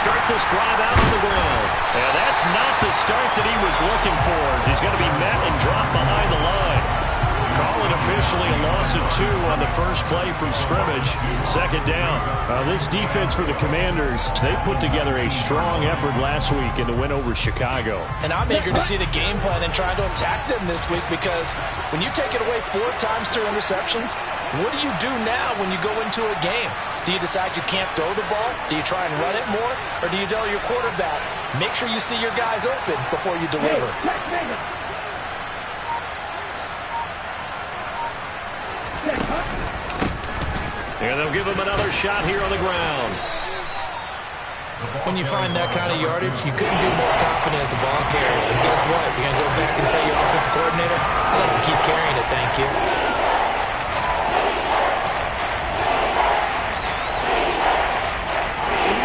start this drive out on the ground. And that's not the start that he was looking for, as he's going to be met and dropped behind the line. Call it officially a loss of 2 on the first play from scrimmage. Second down. This defense for the Commanders, they put together a strong effort last week in the win over Chicago. And I'm eager to see the game plan and try to attack them this week, because when you take it away 4 times through interceptions, what do you do now when you go into a game? Do you decide you can't throw the ball? Do you try and run it more? Or do you tell your quarterback, make sure you see your guys open before you deliver? And they'll give him another shot here on the ground. When you find that kind of yardage, you couldn't be more confident as a ball carrier. And guess what? You're going to go back and tell your offensive coordinator, I'd like to keep carrying it, thank you.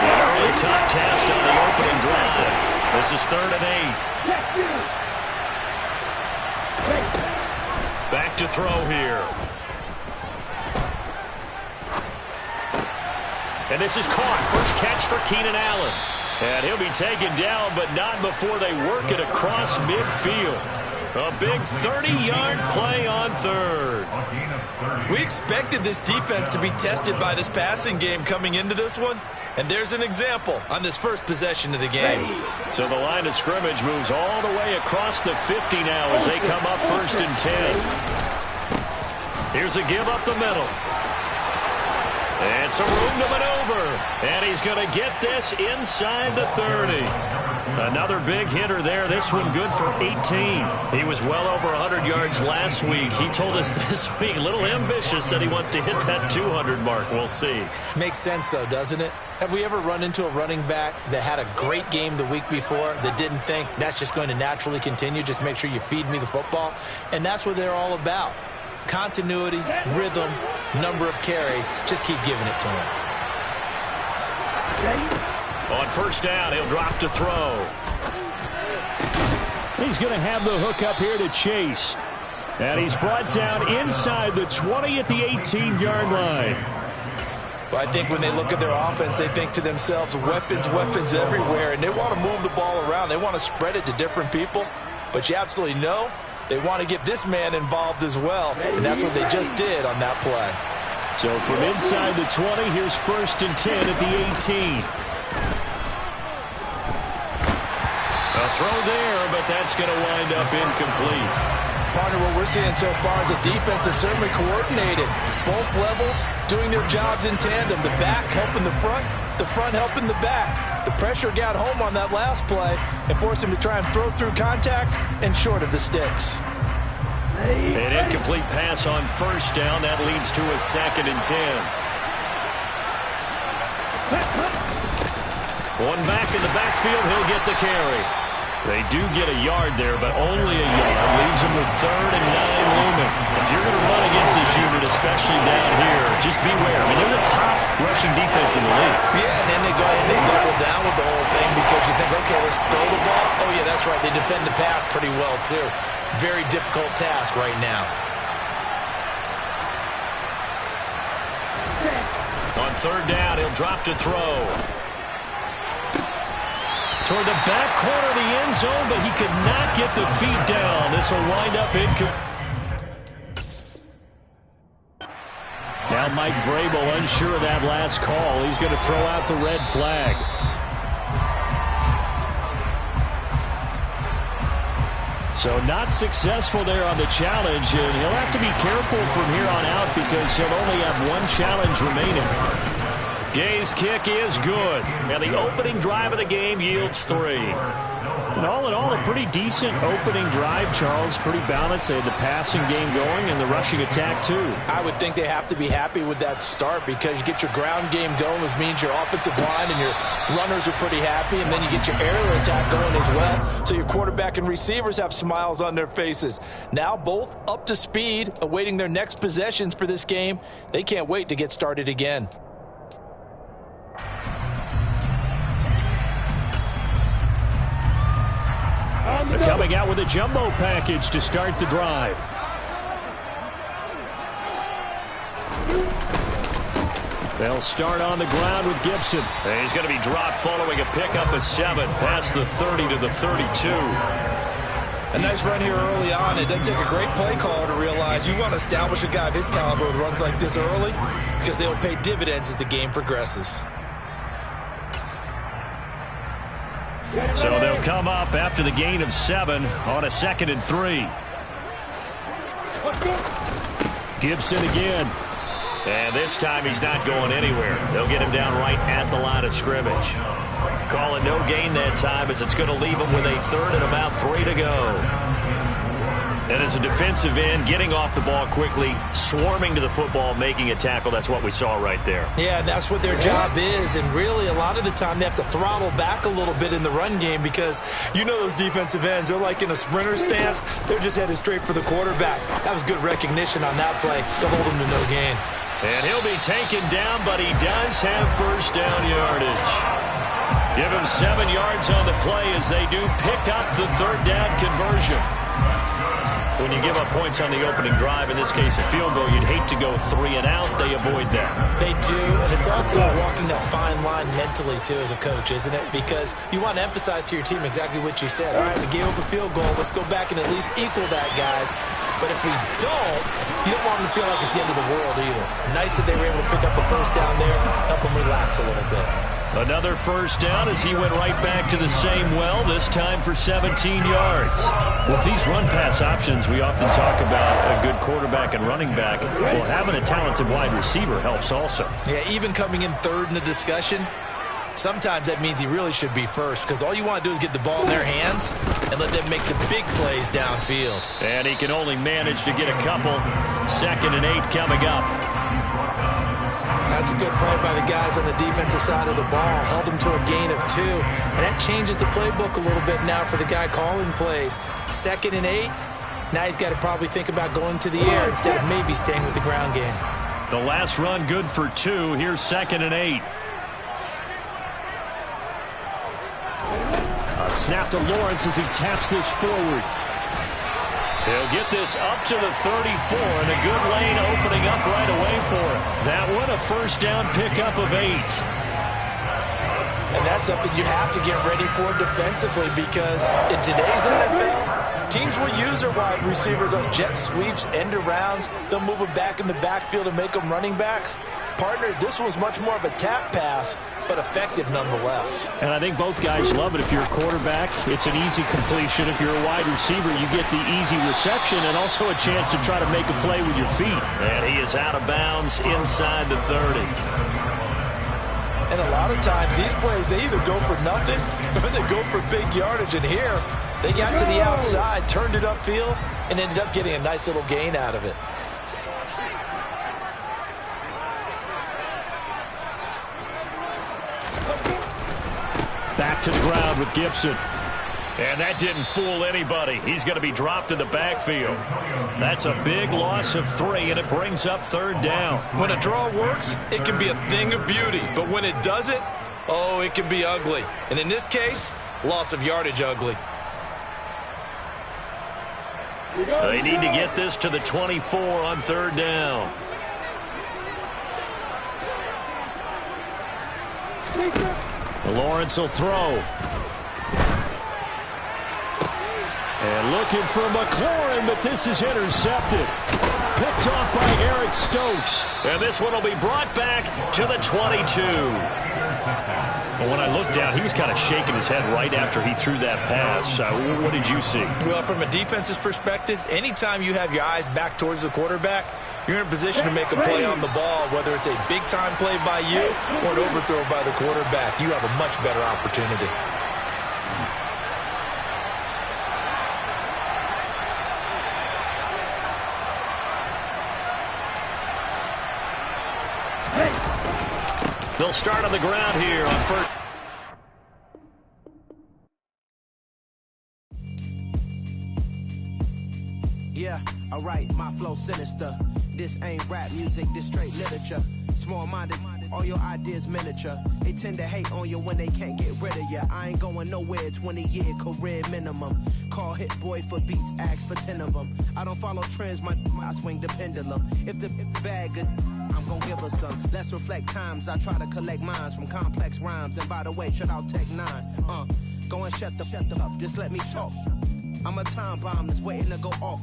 An early tough test on the opening drive. This is 3rd and 8. Back to throw here. And this is caught. First catch for Keenan Allen. And he'll be taken down, but not before they work it across midfield. A big 30-yard play on 3rd. We expected this defense to be tested by this passing game coming into this one. And there's an example on this first possession of the game. So the line of scrimmage moves all the way across the 50 now as they come up 1st and 10. Here's a give up the middle. And some room to maneuver. And he's going to get this inside the 30. Another big hitter there. This one good for 18. He was well over 100 yards last week. He told us this week, a little ambitious, that he wants to hit that 200 mark. We'll see. Makes sense, though, doesn't it? Have we ever run into a running back that had a great game the week before that didn't think that's just going to naturally continue? Just make sure you feed me the football. And that's what they're all about. Continuity, rhythm, number of carries. Just keep giving it to him. On 1st down, he'll drop to throw. He's going to have the hook up here to Chase. And he's brought down inside the 20 at the 18-yard line. Well, I think when they look at their offense, they think to themselves, weapons, weapons everywhere. And they want to move the ball around. They want to spread it to different people. But you absolutely know they want to get this man involved as well, and that's what they just did on that play. So from inside the 20, here's 1st and 10 at the 18. A throw there, but that's going to wind up incomplete. Partner, what we're seeing so far is a defense that's certainly coordinated. Both levels doing their jobs in tandem. The back helping the front helping the back. The pressure got home on that last play and forced him to try and throw through contact and short of the sticks. An incomplete pass on 1st down. That leads to a 2nd and 10. One back in the backfield. He'll get the carry. They do get a yard there, but only a yard. Leaves them with 3rd and 9 looming. If you're going to run against this unit, especially down here, just beware. I mean, they're the top rushing defense in the league. Yeah, and then they go ahead and they double down with the whole thing because you think, okay, let's throw the ball. Oh, yeah, that's right. They defend the pass pretty well, too. Very difficult task right now. On 3rd down, he'll drop to throw. Toward the back corner of the end zone, but he could not get the feet down. This will wind up incomplete. Now Mike Vrabel unsure of that last call. He's going to throw out the red flag. So not successful there on the challenge, and he'll have to be careful from here on out because he'll only have one challenge remaining. Gay's kick is good. Now the opening drive of the game yields 3. And all in all, a pretty decent opening drive, Charles. Pretty balanced. They had the passing game going and the rushing attack, too. I would think they have to be happy with that start because you get your ground game going, which means your offensive line and your runners are pretty happy, and then you get your aerial attack going as well. So your quarterback and receivers have smiles on their faces. Now both up to speed, awaiting their next possessions for this game. They can't wait to get started again. They're coming out with a jumbo package to start the drive. They'll start on the ground with Gibson. And he's going to be dropped following a pickup of 7 past the 30 to the 32. A nice run here early on. It doesn't take a great play caller to realize you want to establish a guy of his caliber with runs like this early because they'll pay dividends as the game progresses. So they'll come up after the gain of 7 on a 2nd and 3. Gibson again. And this time he's not going anywhere. They'll get him down right at the line of scrimmage. Call it no gain that time as it's going to leave him with a 3rd and about 3 to go. And as a defensive end, getting off the ball quickly, swarming to the football, making a tackle, that's what we saw right there. Yeah, that's what their job is, and really a lot of the time they have to throttle back a little bit in the run game because you know those defensive ends, they're like in a sprinter stance. They're just headed straight for the quarterback. That was good recognition on that play to hold him to no gain. And he'll be taken down, but he does have first down yardage. Give him 7 yards on the play as they do pick up the 3rd down conversion. When you give up points on the opening drive, in this case a field goal, you'd hate to go 3 and out. They avoid that. They do, and it's also walking that fine line mentally, too, as a coach, isn't it? Because you want to emphasize to your team exactly what you said. All right, we gave up a field goal. Let's go back and at least equal that, guys. But if we don't, you don't want them to feel like it's the end of the world either. Nice that they were able to pick up the first down there, help them relax a little bit. Another first down as he went right back to the same well, this time for 17 yards. With these run-pass options, we often talk about a good quarterback and running back. Well, having a talented wide receiver helps also. Yeah, even coming in 3rd in the discussion, sometimes that means he really should be first because all you want to do is get the ball in their hands and let them make the big plays downfield. And he can only manage to get a couple. 2nd and 8 coming up. That's a good play by the guys on the defensive side of the ball. Held them to a gain of 2. And that changes the playbook a little bit now for the guy calling plays. 2nd and 8. Now he's got to probably think about going to the air instead of maybe staying with the ground game. The last run good for 2. Here's 2nd and 8. A snap to Lawrence as he taps this forward. He'll get this up to the 34, and a good lane opening up right away for him. That one a first down pickup of 8. And that's something you have to get ready for defensively because in today's NFL, teams will use their wide receivers on jet sweeps, end arounds. They'll move them back in the backfield and make them running backs. Partner, this was much more of a tap pass, but effective nonetheless. And I think both guys love it. If you're a quarterback, it's an easy completion. If you're a wide receiver, you get the easy reception and also a chance to try to make a play with your feet. And he is out of bounds inside the 30. And a lot of times, these plays, they either go for nothing or they go for big yardage. And here, they got to the outside, turned it upfield, and ended up getting a nice little gain out of it. Back to the ground with Gibson. And that didn't fool anybody. He's going to be dropped in the backfield. That's a big loss of 3, and it brings up 3rd down. When a draw works, it can be a thing of beauty. But when it doesn't, oh, it can be ugly. And in this case, loss of yardage ugly. They need to get this to the 24 on 3rd down. Lawrence will throw. And looking for McLaurin, but this is intercepted. Picked off by Eric Stokes. And this one will be brought back to the 22. Well, when I looked down, he was kind of shaking his head right after he threw that pass. What did you see? Well, from a defense's perspective, anytime you have your eyes back towards the quarterback, you're in a position to make a play on the ball, whether it's a big-time play by you or an overthrow by the quarterback. You have a much better opportunity. They'll start on the ground here on 1st. Yeah, alright, my flow sinister. This ain't rap music, this straight literature. Small-minded, all your ideas miniature. They tend to hate on you when they can't get rid of you. I ain't going nowhere, 20-year career minimum. Call Hit Boy for beats, ask for 10 of them. I don't follow trends, I swing the pendulum. If the bag good, I'm gonna give her some. Let's reflect times. I try to collect minds from complex rhymes. And by the way, shout out Tech 9. Go and shut the up. Just let me talk. I'm a time bomb that's waiting to go off.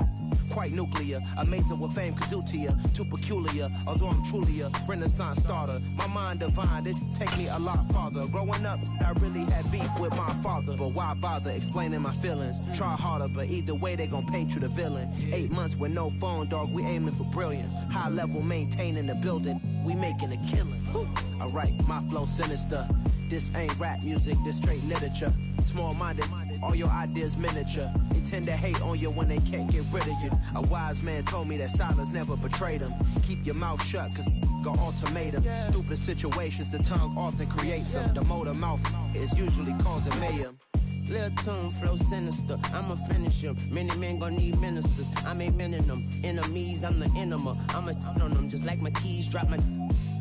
Quite nuclear, amazing what fame could do to you. Too peculiar, although I'm truly a renaissance starter. My mind divine, it take me a lot farther. Growing up, I really had beef with my father. But why bother explaining my feelings? Try harder, but either way they gon' paint you the villain. 8 months with no phone, dog, we aiming for brilliance. High level maintaining the building, we making a killing. Alright, my flow sinister. This ain't rap music, this straight literature. Small-minded, all your ideas miniature. They tend to hate on you when they can't get rid of you. A wise man told me that silence never betrayed him. Keep your mouth shut, cause got ultimatums. Stupid situations, the tongue often creates them. The motor mouth is usually causing mayhem. Lil' tune, flow sinister, I'ma finish him. Many men gon' need ministers, I ain't meaning them. Enemies, I'm the enema, I'ma on them. Just like my keys, drop my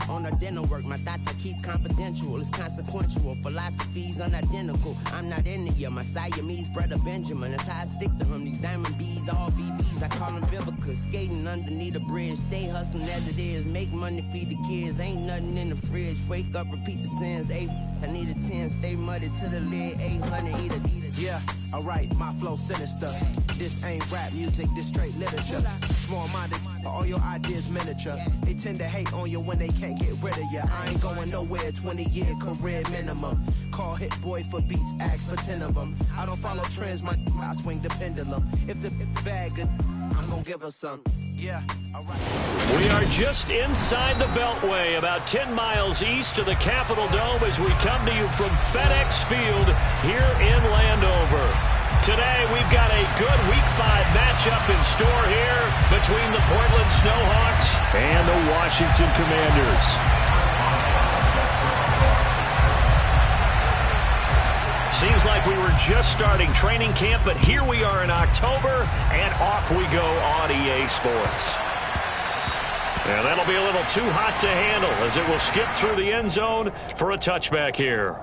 on the dinner work. My thoughts I keep confidential, it's consequential. Philosophies unidentical, I'm not into you. My Siamese brother Benjamin, that's how I stick to him. These diamond bees, all BBs, I call them Vivica. Skating underneath a bridge, stay hustling as it is. Make money, feed the kids, ain't nothing in the fridge. Wake up, repeat the sins, I need a 10, stay muddy to the lid, 800, eat it. Yeah, alright, my flow sinister. This ain't rap music, this straight literature. Small-minded, all your ideas miniature. They tend to hate on you when they can't get rid of you. I ain't going nowhere, 20-year career minimum. Call Hit Boy for beats, ask for 10 of them. I don't follow trends, I swing the pendulum. If the bag good, I'm gonna give her some. Yeah, alright. We are just inside the Beltway, about 10 miles east of the Capitol Dome as we come to you from FedEx Field here in Landover. Today, we've got a good Week 5 matchup in store here between the Portland Snowhawks and the Washington Commanders. Seems like we were just starting training camp, but here we are in October, and off we go on EA Sports. And that'll be a little too hot to handle as it will skip through the end zone for a touchback here.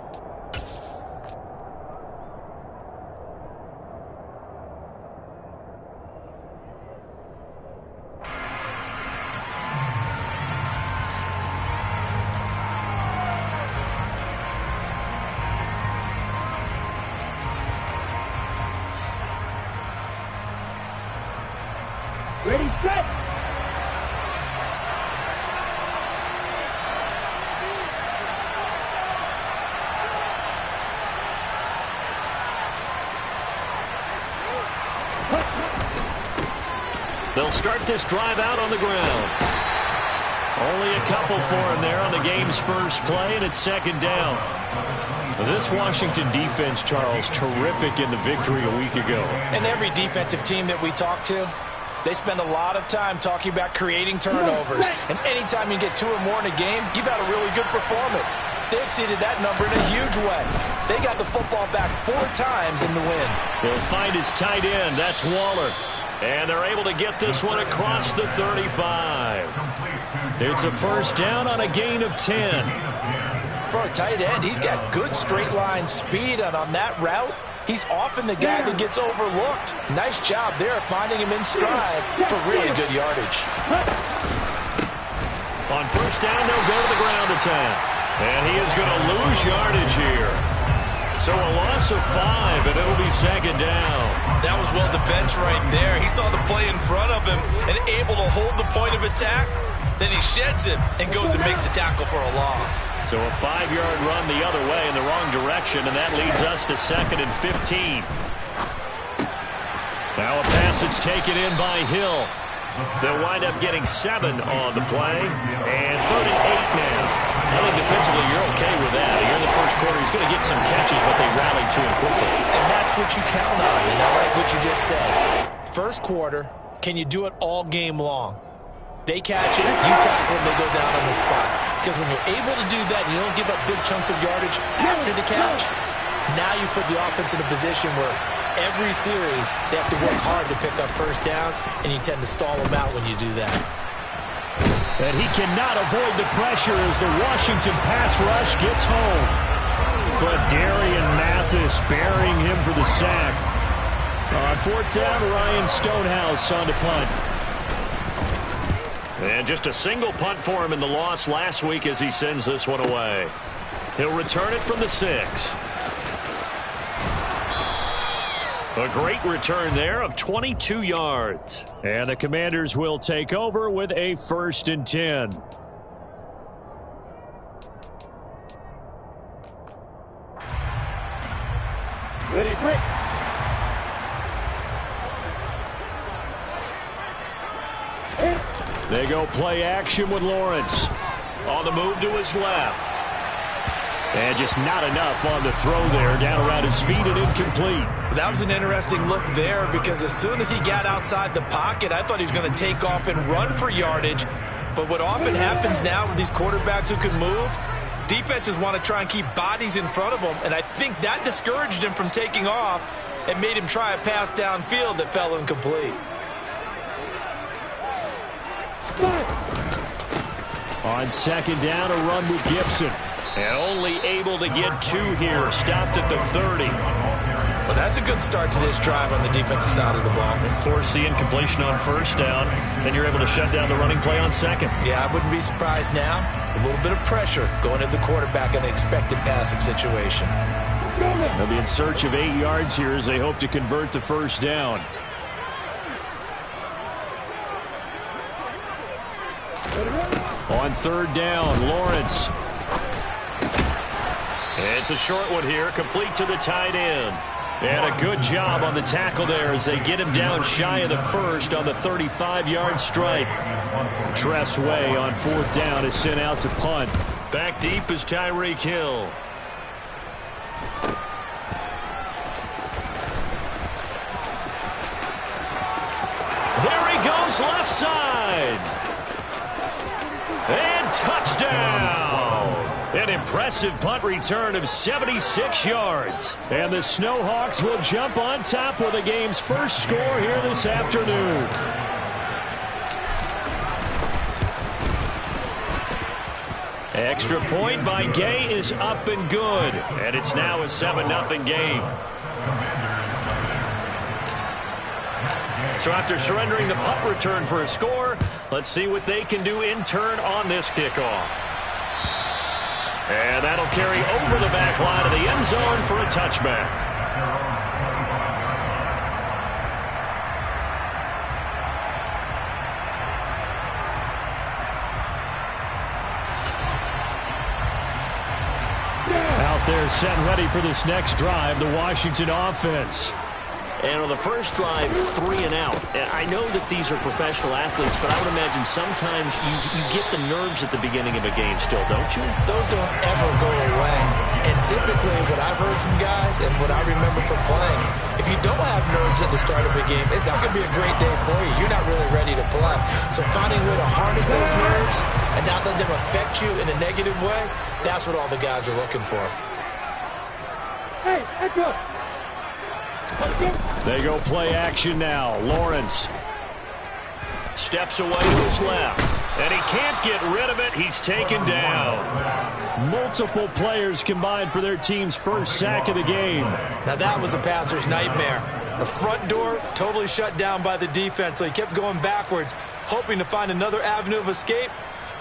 Ready, set! They'll start this drive out on the ground. Only a couple for him there on the game's first play, and it's second down. This Washington defense, Charles, terrific in the victory a week ago. And every defensive team that we talk to, they spend a lot of time talking about creating turnovers. And anytime you get 2 or more in a game, you've had a really good performance. They exceeded that number in a huge way. They got the football back 4 times in the win. They'll find his tight end. That's Waller. And they're able to get this one across the 35. It's a first down on a gain of 10. For a tight end, he's got good straight line speed, and on that route, he's often the guy that gets overlooked. Nice job there finding him in stride for really good yardage. On first down, they'll go to the ground attack. And he is going to lose yardage here. So a loss of 5, and it'll be second down. That was well defense right there. He saw the play in front of him and able to hold the point of attack. Then he sheds him and goes and makes a tackle for a loss. So a 5-yard run the other way in the wrong direction, and that leads us to 2nd and 15. Now a pass that's taken in by Hill. They'll wind up getting 7 on the play, and 3rd and 8 now. I think defensively you're okay with that. Here in the first quarter, he's going to get some catches, but they rallied to him quickly. And that's what you count on, and I like what you just said. First quarter, can you do it all game long? They catch it, you tackle them, they go down on the spot. Because when you're able to do that, and you don't give up big chunks of yardage after the catch, now you put the offense in a position where every series they have to work hard to pick up first downs, and you tend to stall them out when you do that. And he cannot avoid the pressure as the Washington pass rush gets home. But Darian Mathis burying him for the sack. On 4th down, Ryan Stonehouse on to punt. And just a single punt for him in the loss last week as he sends this one away. He'll return it from the 6. A great return there of 22 yards. And the Commanders will take over with a 1st and 10. Ready, quick. They go play action with Lawrence. On the move to his left. And just not enough on the throw there. Down around his feet and incomplete. That was an interesting look there because as soon as he got outside the pocket, I thought he was going to take off and run for yardage. But what often happens now with these quarterbacks who can move, defenses want to try and keep bodies in front of them. And I think that discouraged him from taking off and made him try a pass downfield that fell incomplete. On 2nd down, a run with Gibson. And only able to get 2 here. Stopped at the 30. Well, that's a good start to this drive on the defensive side of the ball. Force the incompletion on 1st down. Then you're able to shut down the running play on 2nd. Yeah, I wouldn't be surprised now. A little bit of pressure going at the quarterback in an expected passing situation. They'll be in search of 8 yards here as they hope to convert the 1st down. On 3rd down, Lawrence. It's a short one here, complete to the tight end. And a good job on the tackle there as they get him down shy of the 1st on the 35-yard stripe. Tress Way on 4th down is sent out to punt. Back deep is Tyreek Hill. There he goes left side. And touchdown. An impressive punt return of 76 yards. And the Snowhawks will jump on top with the game's first score here this afternoon. Extra point by Gay is up and good. And it's now a 7-0 game. So after surrendering the punt return for a score, let's see what they can do in turn on this kickoff. And that'll carry over the back line of the end zone for a touchback. Out there set ready for this next drive, the Washington offense. And on the first drive, 3 and out. And I know that these are professional athletes, but I would imagine sometimes you get the nerves at the beginning of a game still, don't you? Those don't ever go away. And typically what I've heard from guys and what I remember from playing, if you don't have nerves at the start of a game, it's not going to be a great day for you. You're not really ready to play. So finding a way to harness those nerves and not let them affect you in a negative way, that's what all the guys are looking for. Hey, go. They go play action now. Lawrence steps away to his left. And he can't get rid of it. He's taken down. Multiple players combined for their team's first sack of the game. Now that was a passer's nightmare. The front door totally shut down by the defense, so he kept going backwards, hoping to find another avenue of escape.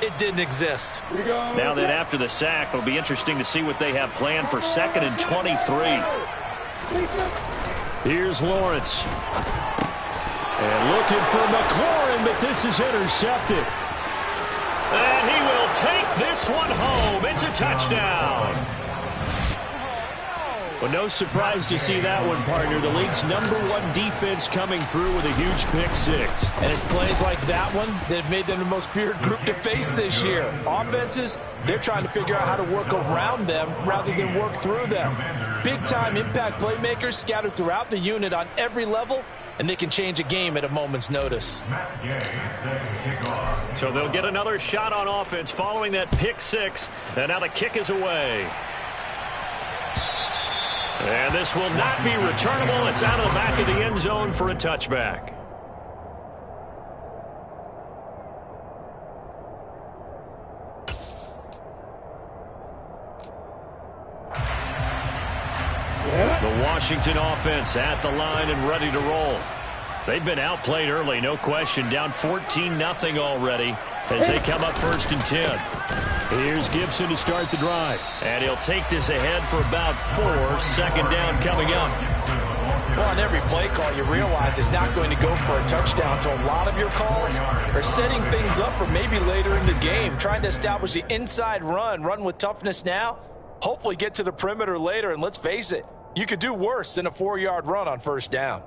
It didn't exist. Now that after the sack, it'll be interesting to see what they have planned for 2nd and 23. Here's Lawrence. And looking for McLaurin, but this is intercepted. And he will take this one home. It's a touchdown. Well, no surprise to see that one, partner. The league's #1 defense coming through with a huge pick-6. And it's plays like that one that have made them the most feared group to face this year. Offenses, they're trying to figure out how to work around them rather than work through them. Big-time impact playmakers scattered throughout the unit on every level, and they can change a game at a moment's notice. So they'll get another shot on offense following that pick-6, and now the kick is away. And this will not be returnable. It's out of the back of the end zone for a touchback. The Washington offense at the line and ready to roll. They've been outplayed early, no question. Down 14-0 already as they come up 1st and 10. Here's Gibson to start the drive. And he'll take this ahead for about 4. 2nd down coming up. Well, on every play call, you realize it's not going to go for a touchdown. So a lot of your calls are setting things up for maybe later in the game, trying to establish the inside run with toughness now, hopefully get to the perimeter later. And let's face it, you could do worse than a 4-yard run on 1st down.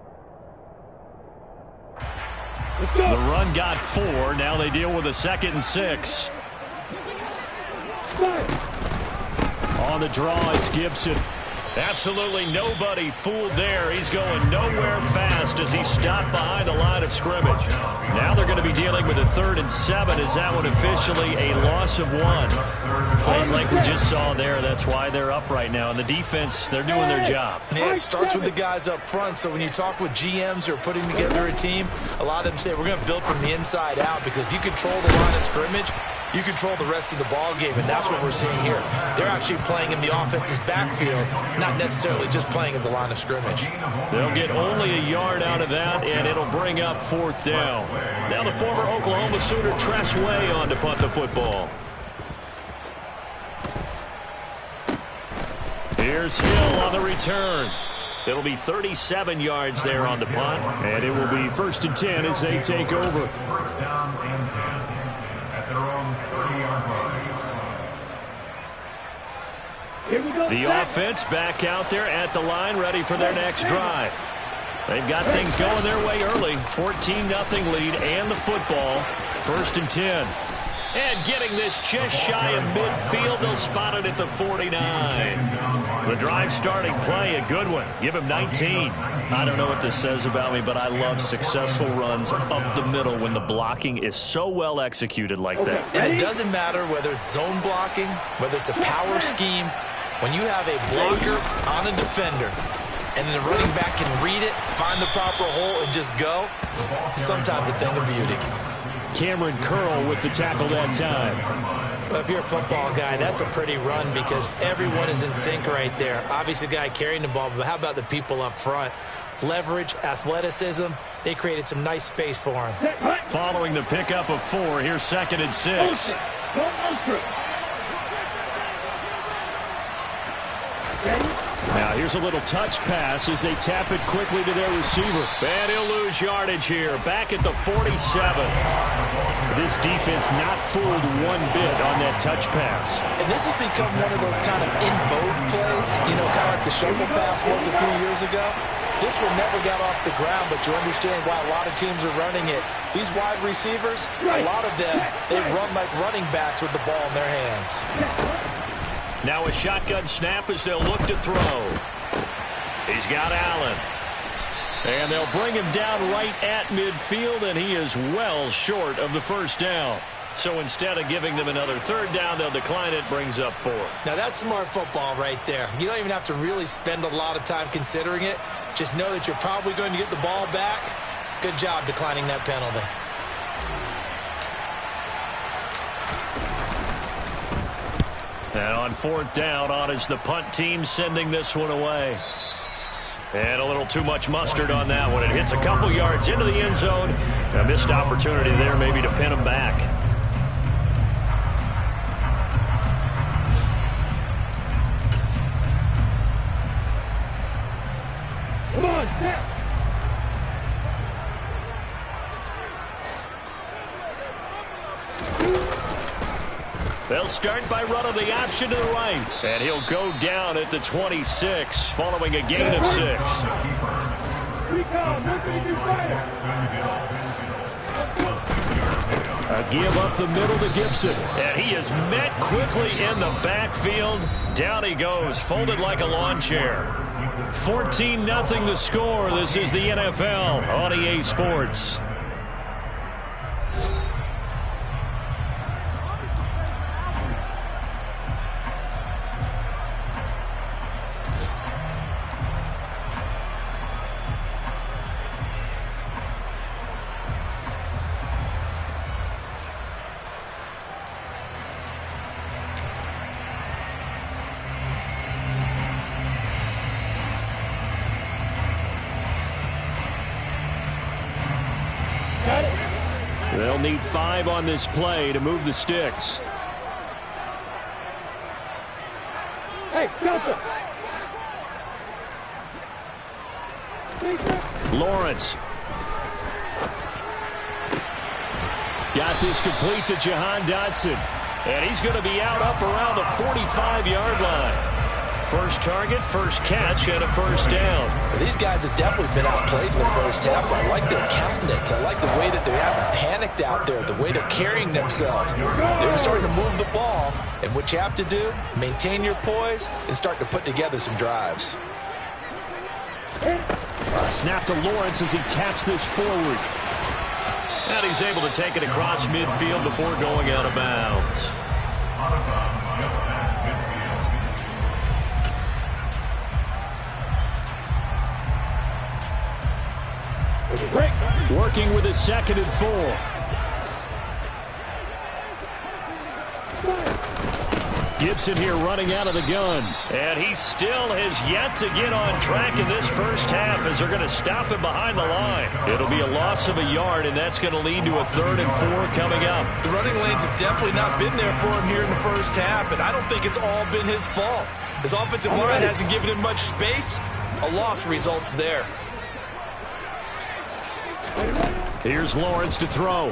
The run got 4. Now they deal with a 2nd and 6. On the draw, it's Gibson. Absolutely nobody fooled there. He's going nowhere fast as he stopped behind the line of scrimmage. Now they're going to be dealing with a 3rd and 7. Is that one officially a loss of 1? Plays like we just saw there. That's why they're up right now. And the defense, they're doing their job. Yeah, it starts with the guys up front. So when you talk with GMs who are putting together a team, a lot of them say we're going to build from the inside out, because if you control the line of scrimmage, you control the rest of the ball game, and that's what we're seeing here. They're actually playing in the offense's backfield, not necessarily just playing at the line of scrimmage. They'll get only a yard out of that, and it'll bring up 4th down. Now the former Oklahoma Sooner Tress Way on to punt the football. Here's Hill on the return. It'll be 37 yards there on the punt, and it will be 1st and 10 as they take over. The offense back out there at the line, ready for their next drive. They've got things going their way early. 14-0 lead and the football. 1st and 10. And getting this just shy of midfield, they'll spot it at the 49. The drive starting play, a good one. Give him 19. I don't know what this says about me, but I love successful runs up the middle when the blocking is so well executed like that. And it doesn't matter whether it's zone blocking, whether it's a power scheme. When you have a blocker on a defender and then the running back can read it, find the proper hole, and just go, sometimes a thing of beauty. Cameron Curl with the tackle that time. Well, if you're a football guy, that's a pretty run because everyone is in sync right there. Obviously, the guy carrying the ball, but how about the people up front? Leverage, athleticism, they created some nice space for him. Following the pickup of 4, here's 2nd and 6. Now here's a little touch pass as they tap it quickly to their receiver. And he'll lose yardage here, back at the 47. This defense not fooled one bit on that touch pass. And this has become one of those kind of in vogue plays, you know, kind of like the shovel pass was a few years ago. This one never got off the ground, but you understand why a lot of teams are running it. These wide receivers, a lot of them, they run like running backs with the ball in their hands. Now a shotgun snap as they'll look to throw. He's got Allen. And they'll bring him down right at midfield, and he is well short of the 1st down. So instead of giving them another 3rd down, they'll decline it, brings up 4. Now that's smart football right there. You don't even have to really spend a lot of time considering it. Just know that you're probably going to get the ball back. Good job declining that penalty. And on 4th down, on is the punt team sending this one away. And a little too much mustard on that one. It hits a couple yards into the end zone. A missed opportunity there maybe to pin him back. Come on, step. They'll start by running the option to the right. And he'll go down at the 26 following a gain of 6. A give up the middle to Gibson. And he is met quickly in the backfield. Down he goes, folded like a lawn chair. 14-0 the score. This is the NFL on EA Sports. They'll need 5 on this play to move the sticks. Hey, Delta. Lawrence. Got this complete to Jahan Dotson. And he's going to be out up around the 45-yard line. First target, first catch, and a first down. Well, these guys have definitely been outplayed in the first half. I like their countenance. I like the way that they haven't panicked out there, the way they're carrying themselves. They're starting to move the ball, and what you have to do, maintain your poise and start to put together some drives. A snap to Lawrence as he taps this forward. And he's able to take it across midfield before going out of bounds. Working with a 2nd and 4. Gibson here running out of the gun. And he still has yet to get on track in this first half as they're going to stop him behind the line. It'll be a loss of a yard, and that's going to lead to a 3rd and 4 coming up. The running lanes have definitely not been there for him here in the first half, and I don't think it's all been his fault. His offensive line hasn't given him much space. A loss results there. Here's Lawrence to throw.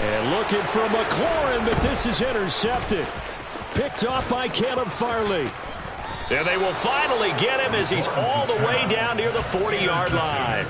And looking for McLaurin, but this is intercepted. Picked off by Caleb Farley. And they will finally get him as he's all the way down near the 40-yard line.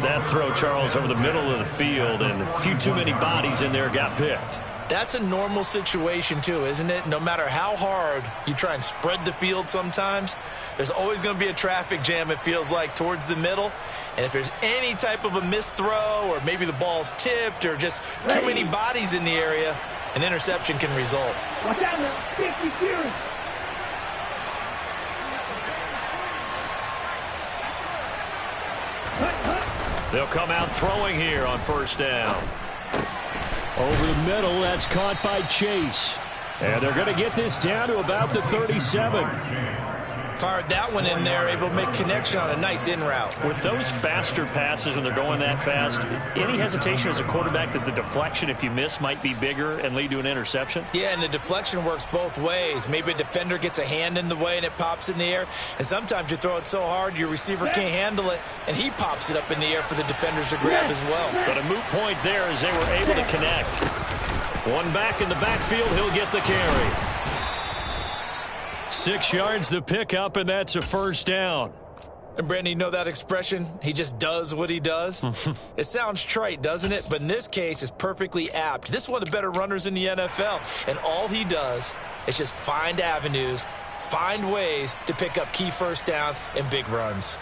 That throw, Charles, over the middle of the field, and a few too many bodies in there got picked. That's a normal situation, too, isn't it? No matter how hard you try and spread the field sometimes, there's always going to be a traffic jam, it feels like, towards the middle. And if there's any type of a missed throw or maybe the ball's tipped or just too many bodies in the area, an interception can result. Watch out now. 50 Fury. They'll come out throwing here on first down. Over the middle, that's caught by Chase. And they're going to get this down to about the 37. Fired that one in there, able to make connection on a nice in route. With those faster passes and they're going that fast, any hesitation as a quarterback that the deflection, if you miss, might be bigger and lead to an interception? Yeah, and the deflection works both ways. Maybe a defender gets a hand in the way and it pops in the air. And sometimes you throw it so hard your receiver can't handle it, and he pops it up in the air for the defenders to grab as well. But a moot point there as they were able to connect. One back in the backfield, he'll get the carry. 6 yards the pickup, and that's a first down. And Brandon, you know that expression? He just does what he does? It sounds trite, doesn't it? But in this case, it's perfectly apt. This is one of the better runners in the NFL, and all he does is just find avenues, find ways to pick up key first downs and big runs.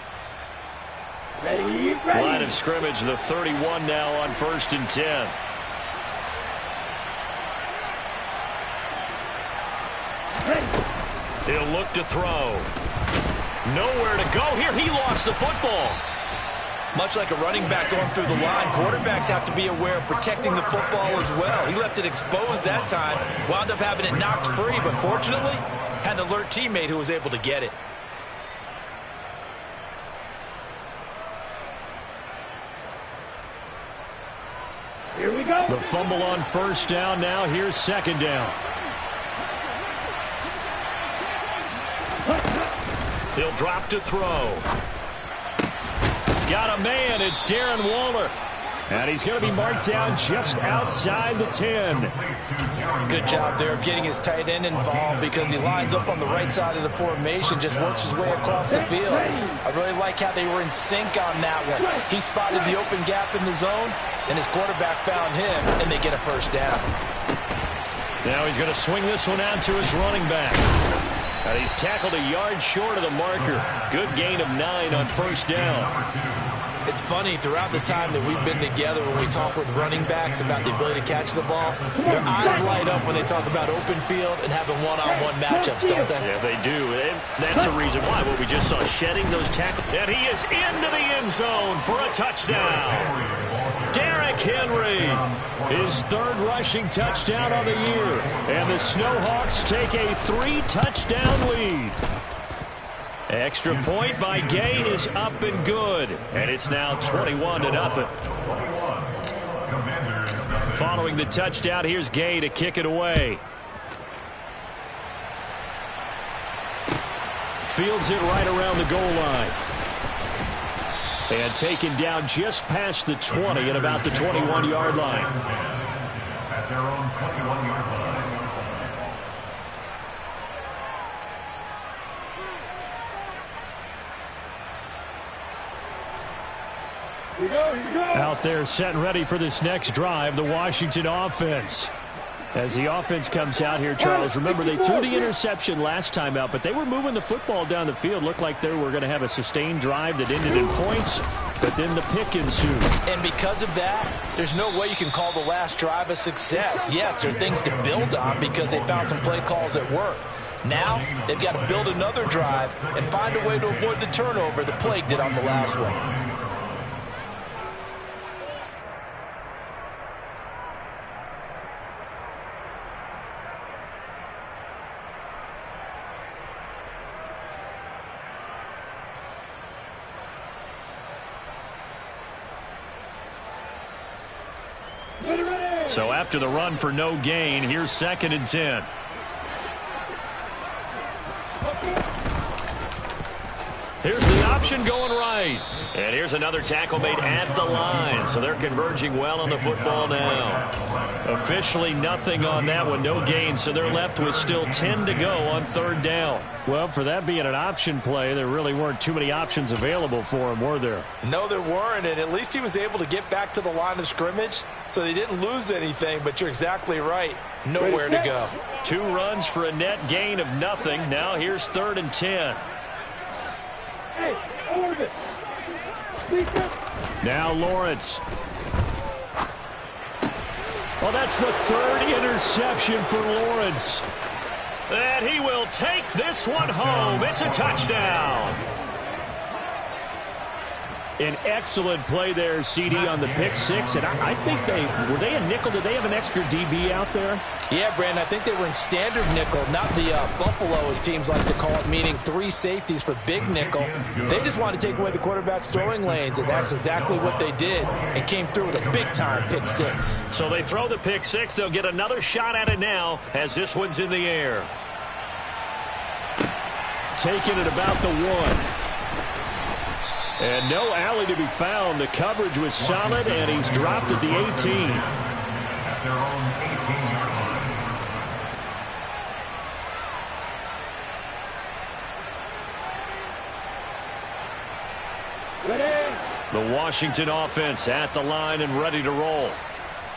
Ready. Line of scrimmage, the 31 now on 1st and 10. He'll look to throw. Nowhere to go here. He lost the football. Much like a running back going through the line, quarterbacks have to be aware of protecting the football as well. He left it exposed that time, wound up having it knocked free, but fortunately, had an alert teammate who was able to get it. Here we go. The fumble on first down now. Here's 2nd down. He'll drop to throw. Got a man. It's Darren Waller. And he's going to be marked down just outside the 10. Good job there of getting his tight end involved because he lines up on the right side of the formation, just works his way across the field. I really like how they were in sync on that one. He spotted the open gap in the zone, and his quarterback found him, and they get a first down. Now he's going to swing this one out to his running back. And he's tackled a yard short of the marker. Good gain of 9 on first down. It's funny, throughout the time that we've been together, when we talk with running backs about the ability to catch the ball, their eyes light up when they talk about open field and having one-on-one matchups, don't they? Yeah, they do. And that's the reason why. What we just saw, shedding those tackles. And he is into the end zone for a touchdown. Derrick Henry, his 3rd rushing touchdown of the year. And the Snowhawks take a 3-touchdown lead. Extra point by Gay is up and good. And it's now 21-0. Following the touchdown, here's Gay to kick it away. Fields it right around the goal line. And taken down just past the 20 at about the 21-yard line. At their own 21-yard line. Out there set and ready for this next drive, the Washington offense. As the offense comes out here, Charles, remember they threw the interception last time out, but they were moving the football down the field. Looked like they were going to have a sustained drive that ended in points, but then the pick ensued. And because of that, there's no way you can call the last drive a success. Yes, there are things to build on because they found some play calls that work. Now, they've got to build another drive and find a way to avoid the turnover the Plague did on the last one. So after the run for no gain, here's 2nd and 10. Here's the option going right. And here's another tackle made at the line. So they're converging well on the football now. Officially nothing on that one. No gain. So they're left with still 10 to go on 3rd down. Well, for that being an option play, there really weren't too many options available for him, were there? No, there weren't. And at least he was able to get back to the line of scrimmage. So they didn't lose anything. But you're exactly right. Nowhere to go. 2 runs for a net gain of nothing. Now here's 3rd and 10. Hey, Orbit. Now Lawrence. Well, that's the 3rd interception for Lawrence. And he will take this one home. It's a touchdown. An excellent play there, CD, on the pick 6. And I think were they a nickel? Did they have an extra DB out there? Yeah, Brandon, I think they were in standard nickel, not the Buffalo, as teams like to call it, meaning 3 safeties for big nickel. They just wanted to take away the quarterback's throwing lanes, and that's exactly what they did, and came through with a big-time pick 6. So they throw the pick 6. They'll get another shot at it now as this one's in the air. Taking it about the 1. And no alley to be found. The coverage was solid, and he's dropped at the 18. At their own 18-yard line. The Washington offense at the line and ready to roll.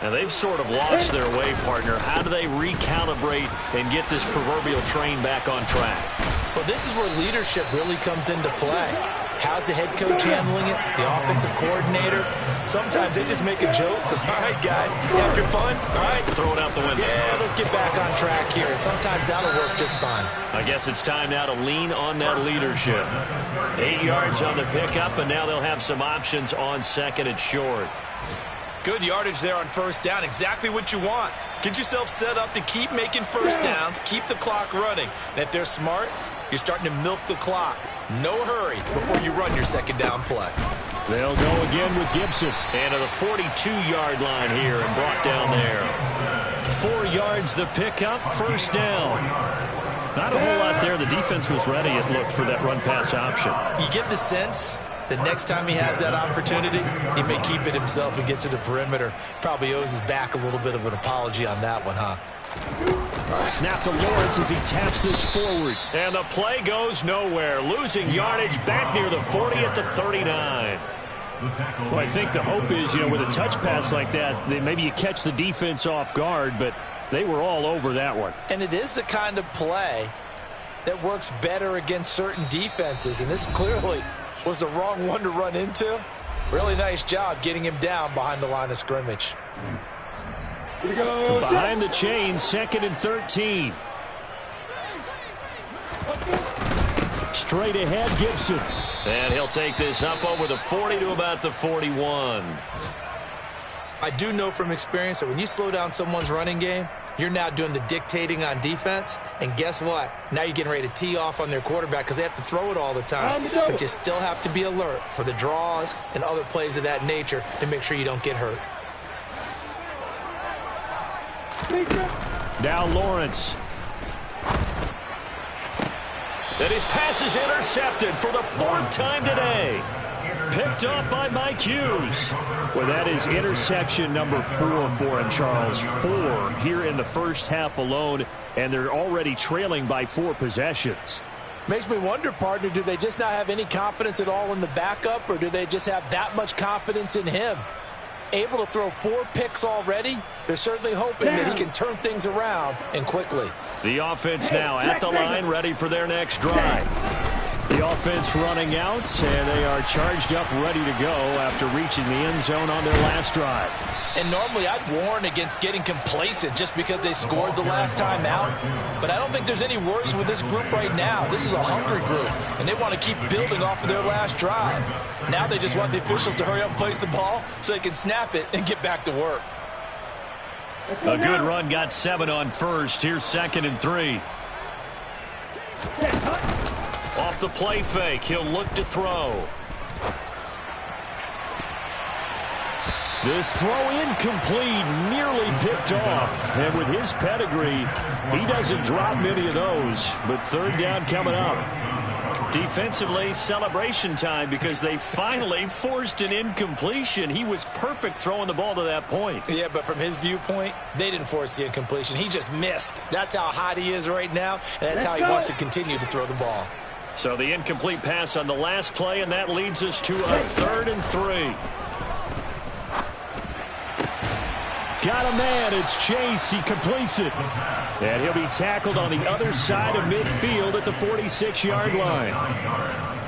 And they've sort of lost their way, partner. How do they recalibrate and get this proverbial train back on track? Well, this is where leadership really comes into play. How's the head coach handling it? The offensive coordinator? Sometimes they just make a joke. All right, guys, you had your fun? All right. Throw it out the window. Yeah, let's get back on track here. And sometimes that'll work just fine. I guess it's time now to lean on that leadership. 8 yards on the pickup, and now they'll have some options on 2nd and short. Good yardage there on 1st down. Exactly what you want. Get yourself set up to keep making 1st downs, keep the clock running. And if they're smart, you're starting to milk the clock. No hurry before you run your 2nd down play. They'll go again with Gibson. And to the 42-yard line here and brought down there. 4 yards the pickup, 1st down. Not a whole lot there. The defense was ready, it looked, for that run-pass option. You get the sense the next time he has that opportunity, he may keep it himself and get to the perimeter. Probably owes his back a little bit of an apology on that one, huh? Snap to Lawrence as he taps this forward. And the play goes nowhere. Losing yardage back near the 40 at the 39. Well, I think the hope is, with a touch pass like that, maybe you catch the defense off guard, but they were all over that one. And it is the kind of play that works better against certain defenses, and this clearly was the wrong one to run into. Really nice job getting him down behind the line of scrimmage. Behind the chain, 2nd and 13. Straight ahead, Gibson. And he'll take this up over the 40 to about the 41. I do know from experience that when you slow down someone's running game, You're now doing the dictating on defense, and guess what? Now you're getting ready to tee off on their quarterback because they have to throw it all the time. But you still have to be alert for the draws and other plays of that nature to make sure you don't get hurt. Now Lawrence. And his pass is intercepted for the fourth time today. Picked up by Mike Hughes. Well, that is interception number 4 for him, Charles. 4 here in the first half alone, and they're already trailing by 4 possessions. Makes me wonder, partner, do they just not have any confidence at all in the backup, or do they just have that much confidence in him? Able to throw 4 picks already, they're certainly hoping that he can turn things around and quickly. The offense now at the line, ready for their next drive. The offense running out, and they are charged up, ready to go after reaching the end zone on their last drive. And normally I'd warn against getting complacent just because they scored the last time out. But I don't think there's any worries with this group right now. This is a hungry group, and they want to keep building off of their last drive. Now they just want the officials to hurry up and place the ball so they can snap it and get back to work. A good run got 7 on first. Here's 2nd and 3. Off the play fake, he'll look to throw. This throw incomplete, nearly picked off. And with his pedigree, he doesn't drop many of those. But 3rd down coming up. Defensively, celebration time because they finally forced an incompletion. He was perfect throwing the ball to that point. Yeah, but from his viewpoint, they didn't force the incompletion. He just missed. That's how hot he is right now, and that's how he wants to continue to throw the ball. So the incomplete pass on the last play, and that leads us to a 3rd and 3. Got a man. It's Chase. He completes it. And he'll be tackled on the other side of midfield at the 46-yard line.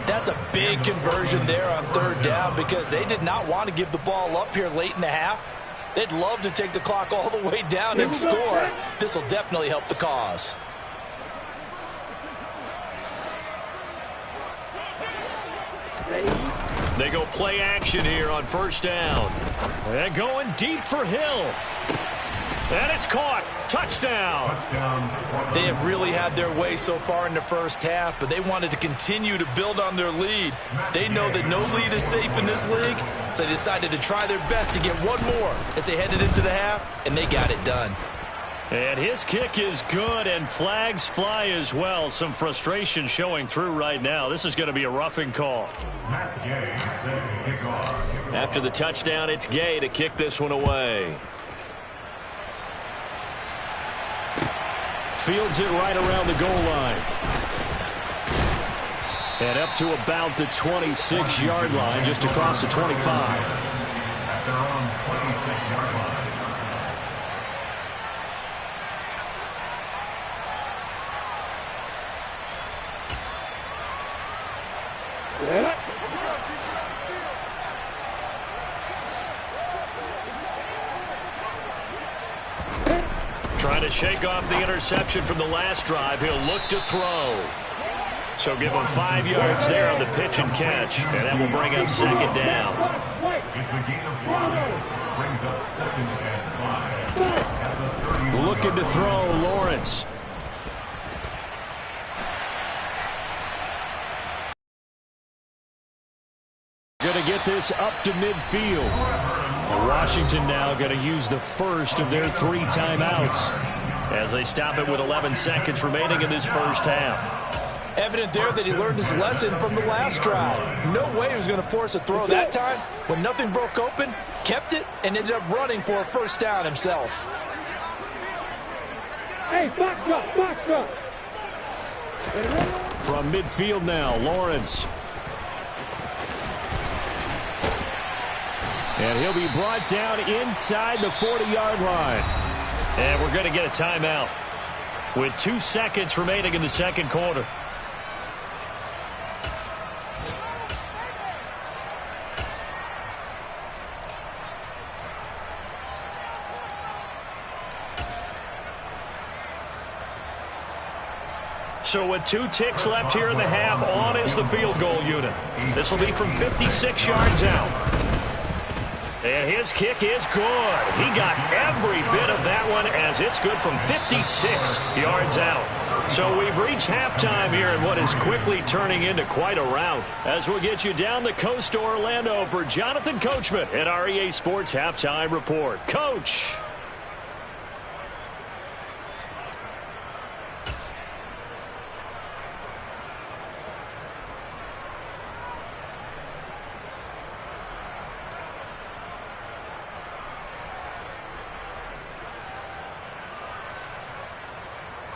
That's a big conversion there on 3rd down because they did not want to give the ball up here late in the half. They'd love to take the clock all the way down and score. This will definitely help the cause. They go play action here on 1st down. And going deep for Hill. And it's caught. Touchdown. They have really had their way so far in the first half, but they wanted to continue to build on their lead. They know that no lead is safe in this league, so they decided to try their best to get one more as they headed into the half, and they got it done. And his kick is good, and flags fly as well. Some frustration showing through right now. This is going to be a roughing call. After the touchdown, it's Gay to kick this one away. Fields it right around the goal line. And up to about the 26-yard line, just across the 25. At their own 26-yard line. Trying to shake off the interception from the last drive. He'll look to throw. So give him 5 yards there on the pitch and catch. And that will bring up 2nd down. It's a gain of 5. Brings up 2nd and 5. Looking to throw, Lawrence. Going to get this up to midfield. Washington now going to use the first of their 3 timeouts as they stop it with 11 seconds remaining in this first half. Evident there that he learned his lesson from the last drive. No way he was going to force a throw that time. When nothing broke open, kept it, and ended up running for a 1st down himself. Hey, box up. From midfield now, Lawrence. And he'll be brought down inside the 40-yard line. And we're going to get a timeout with 2 seconds remaining in the 2nd quarter. So with 2 ticks left here in the half, on is the field goal unit. This will be from 56 yards out. And his kick is good. He got every bit of that one as it's good from 56 yards out. So we've reached halftime here in what is quickly turning into quite a rout. As we'll get you down the coast to Orlando for Jonathan Coachman at our EA Sports Halftime Report. Coach.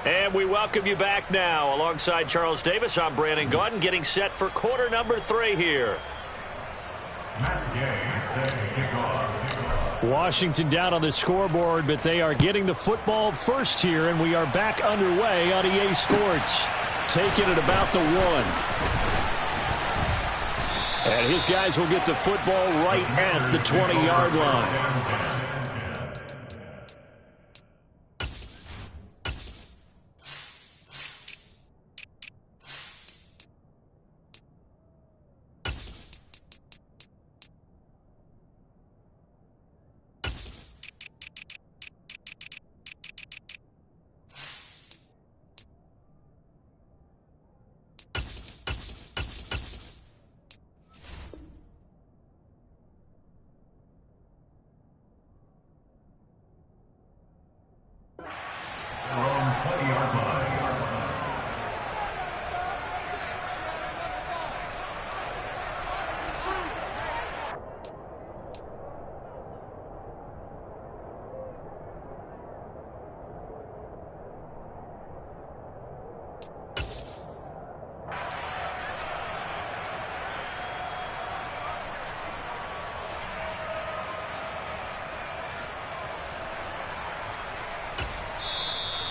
And we welcome you back now. Alongside Charles Davis, I'm Brandon Gaudin, getting set for quarter number 3 here. Washington down on the scoreboard, but they are getting the football first here, and we are back underway on EA Sports. Taking it about the 1. And his guys will get the football right at the 20-yard line.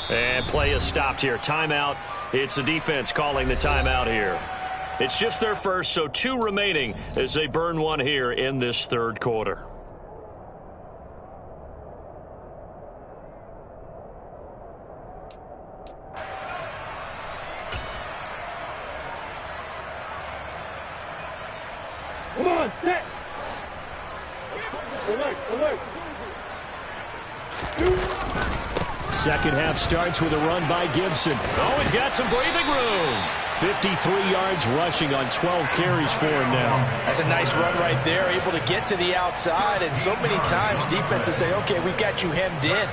And play is stopped here. Timeout. It's the defense calling the timeout here. It's just their first, so 2 remaining as they burn 1 here in this third quarter. Come on, set. Alert, alert. Second half starts with a run by Gibson. Oh, he's got some breathing room. 53 yards rushing on 12 carries for him now. That's a nice run right there, able to get to the outside. And so many times defenses say, okay, we've got you hemmed in.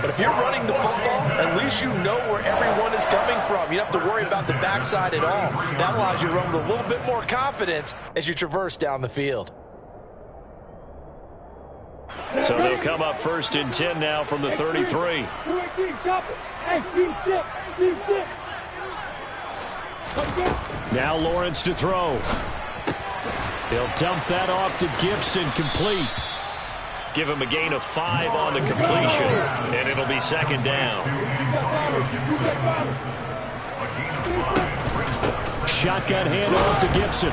But if you're running the football, at least you know where everyone is coming from. You don't have to worry about the backside at all. That allows you to run with a little bit more confidence as you traverse down the field. So they'll come up 1st and 10 now from the 33. Now Lawrence to throw. He'll dump that off to Gibson, complete. Give him a gain of 5 on the completion, and it'll be 2nd down. Shotgun handoff to Gibson.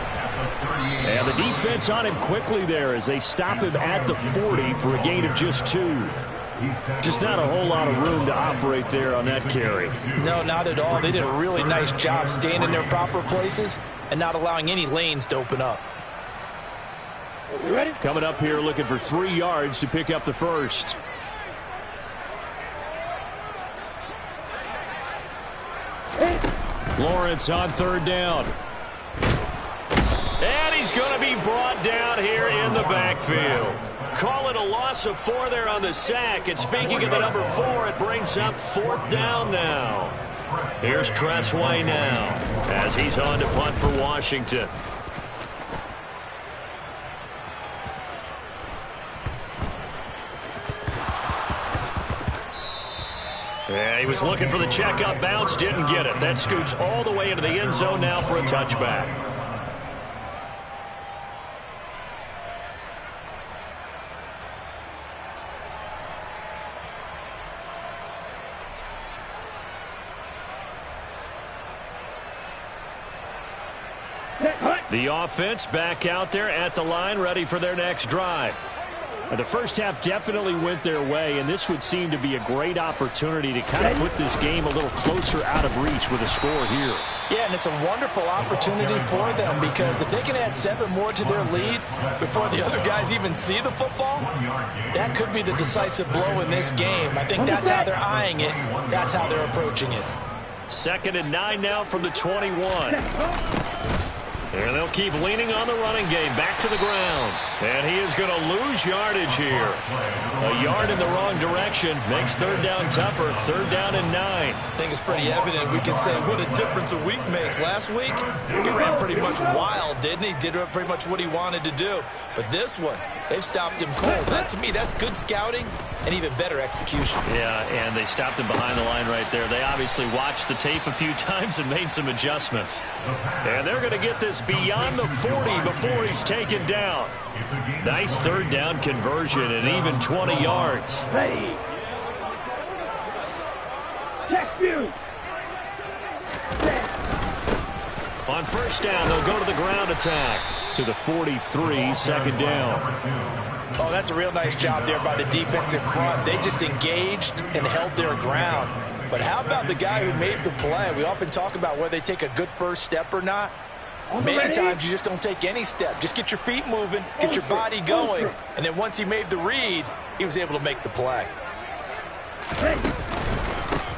And the defense on him quickly there as they stop him at the 40 for a gain of just 2. Just not a whole lot of room to operate there on that carry. No, not at all. They did a really nice job staying in their proper places and not allowing any lanes to open up. Coming up here looking for 3 yards to pick up the first. Lawrence on 3rd down. And he's going to be brought down here in the backfield. Call it a loss of 4 there on the sack. And speaking of the number 4, it brings up 4th down now. Here's Tressway now as he's on to punt for Washington. Yeah, he was looking for the check-up bounce, didn't get it. That scoots all the way into the end zone now for a touchback. The offense back out there at the line, ready for their next drive. The first half definitely went their way, and this would seem to be a great opportunity to kind of put this game a little closer out of reach with a score here. Yeah, and it's a wonderful opportunity for them because if they can add 7 more to their lead before the other guys even see the football, that could be the decisive blow in this game. I think that's how they're eyeing it. That's how they're approaching it. 2nd and 9 now from the 21. And they'll keep leaning on the running game. Back to the ground. And he is going to lose yardage here. A yard in the wrong direction makes 3rd down tougher. 3rd down and 9. I think it's pretty evident. We can say what a difference a week makes. Last week, he ran pretty much wild, didn't he? Did pretty much what he wanted to do. But this one, they've stopped him cold. That, to me, that's good scouting and even better execution. Yeah, and they stopped him behind the line right there. They obviously watched the tape a few times and made some adjustments. And they're going to get this beyond the 40 before he's taken down. Nice 3rd down conversion and even 20 yards. Ready. Check view. On 1st down, they'll go to the ground attack. To the 43, 2nd down. Oh, that's a real nice job there by the defensive front. They just engaged and held their ground. But how about the guy who made the play? We often talk about whether they take a good first step or not. Many times you just don't take any step. Just get your feet moving, get your body going, and then once he made the read, he was able to make the play.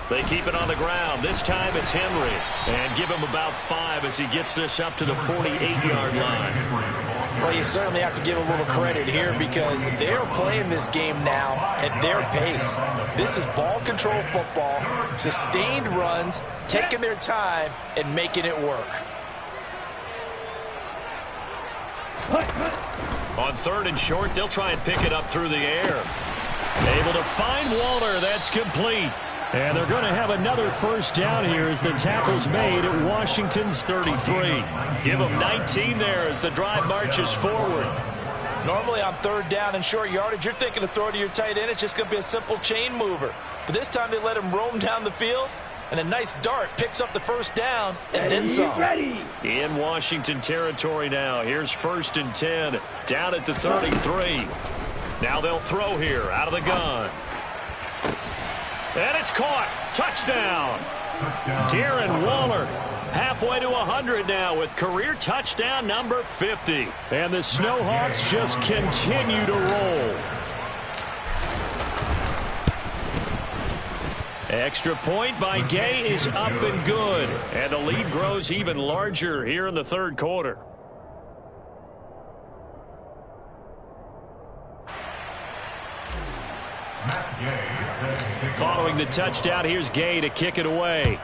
They keep it on the ground. This time it's Henry. And give him about 5 as he gets this up to the 48-yard line. Well, you certainly have to give a little credit here because they're playing this game now at their pace. This is ball control football, sustained runs, taking their time, and making it work. On 3rd and short, they'll try and pick it up through the air. Able to find Waller. That's complete. And they're going to have another 1st down here as the tackle's made at Washington's 33. Give them 19 there as the drive marches forward. Normally on 3rd down and short yardage, you're thinking of throw to your tight end. It's just going to be a simple chain mover. But this time they let him roam down the field, and a nice dart picks up the 1st down and then some. In Washington territory now. Here's 1st and 10 down at the 33. Now they'll throw here out of the gun. And it's caught. Touchdown. Darren Waller halfway to 100 now with career touchdown number 50. And the Snowhawks just continue to roll. Extra point by Gay is up and good. And the lead grows even larger here in the 3rd quarter. Following the touchdown, here's Gay to kick it away.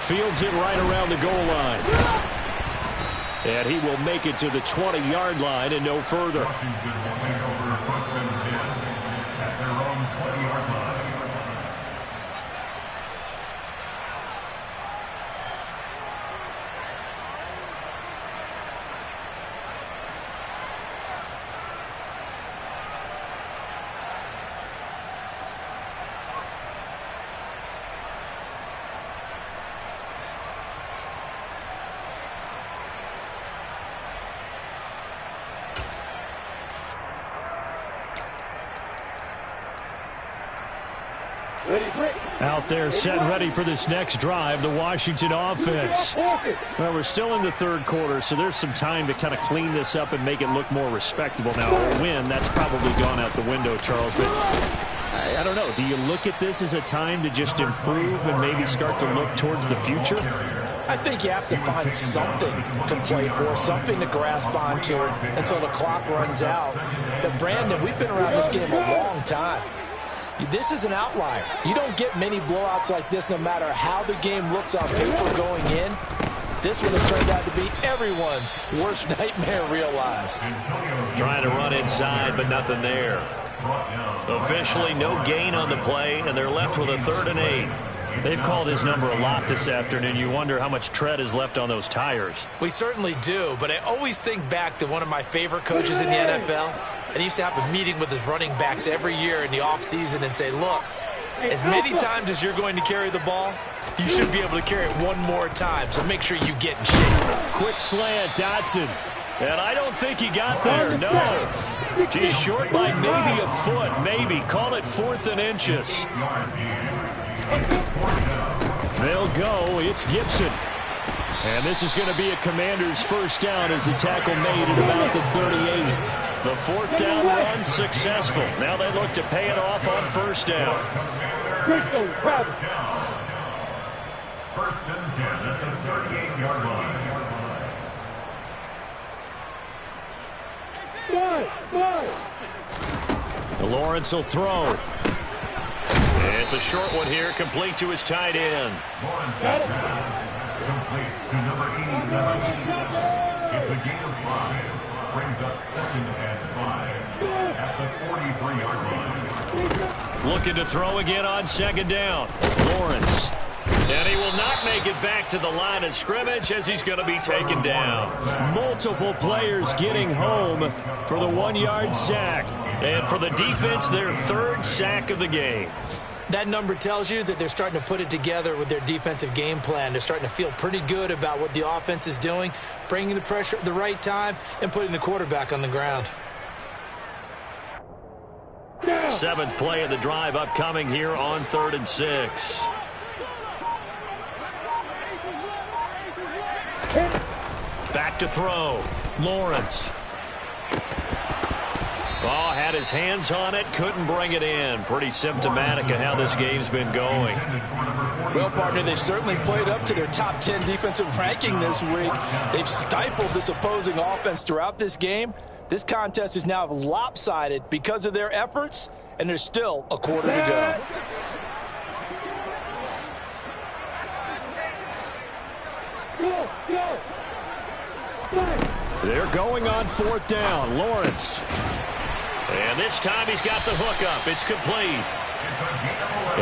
Fields it right around the goal line. And he will make it to the 20-yard line and no further. Out there set ready for this next drive, the Washington offense. Well, we're still in the 3rd quarter, so there's some time to kind of clean this up and make it look more respectable. Now, a win, that's probably gone out the window, Charles, but I don't know. Do you look at this as a time to just improve and maybe start to look towards the future? I think you have to find something to play for, something to grasp onto until the clock runs out. But, Brandon, we've been around this game a long time. This is an outlier. You don't get many blowouts like this no matter how the game looks on paper going in. This one has turned out to be everyone's worst nightmare realized. Trying to run inside, but nothing there. Officially, no gain on the play, and they're left with a 3rd and 8. They've called his number a lot this afternoon. You wonder how much tread is left on those tires. We certainly do, but I always think back to one of my favorite coaches in the NFL. And he used to have a meeting with his running backs every year in the offseason and say, look, as many times as you're going to carry the ball, you should be able to carry it one more time. So make sure you get in shape. Quick slant, Dotson. And I don't think he got there, no. He's short by maybe a foot, maybe. Call it 4th and inches. They'll go. It's Gibson. And this is going to be a Commander's first down as the tackle made at about the 38. The 4th down run successful. Now they look to pay it off on 1st down. First and 10 at the 38-yard line. Lawrence will throw. It's a short one here, complete to his tight end. Lawrence complete to number 87. It's a gain of 5. Brings up 2nd and 5 at the 43-yard line. Looking to throw again on 2nd down. Lawrence. And he will not make it back to the line of scrimmage as he's going to be taken down. Multiple players getting home for the 1-yard sack. And for the defense, their 3rd sack of the game. That number tells you that they're starting to put it together with their defensive game plan. They're starting to feel pretty good about what the offense is doing, bringing the pressure at the right time, and putting the quarterback on the ground. 7th play of the drive upcoming here on 3rd and 6. Back to throw. Lawrence. Oh, had his hands on it, couldn't bring it in. Pretty symptomatic of how this game's been going. Well, partner, they've certainly played up to their top 10 defensive ranking this week. They've stifled this opposing offense throughout this game. This contest is now lopsided because of their efforts, and there's still a quarter to go. They're going on 4th down. Lawrence. And this time he's got the hook up. It's complete.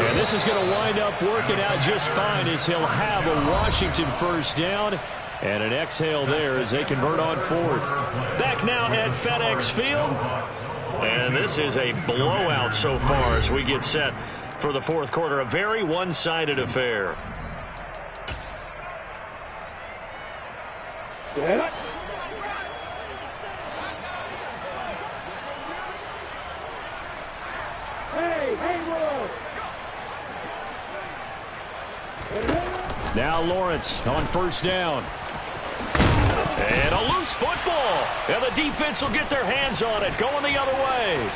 And this is going to wind up working out just fine as he'll have a Washington 1st down. And an exhale there as they convert on 4th. Back now at FedEx Field. And this is a blowout so far as we get set for the 4th quarter. A very one-sided affair. Now Lawrence on 1st down. And a loose football. And the defense will get their hands on it, going the other way.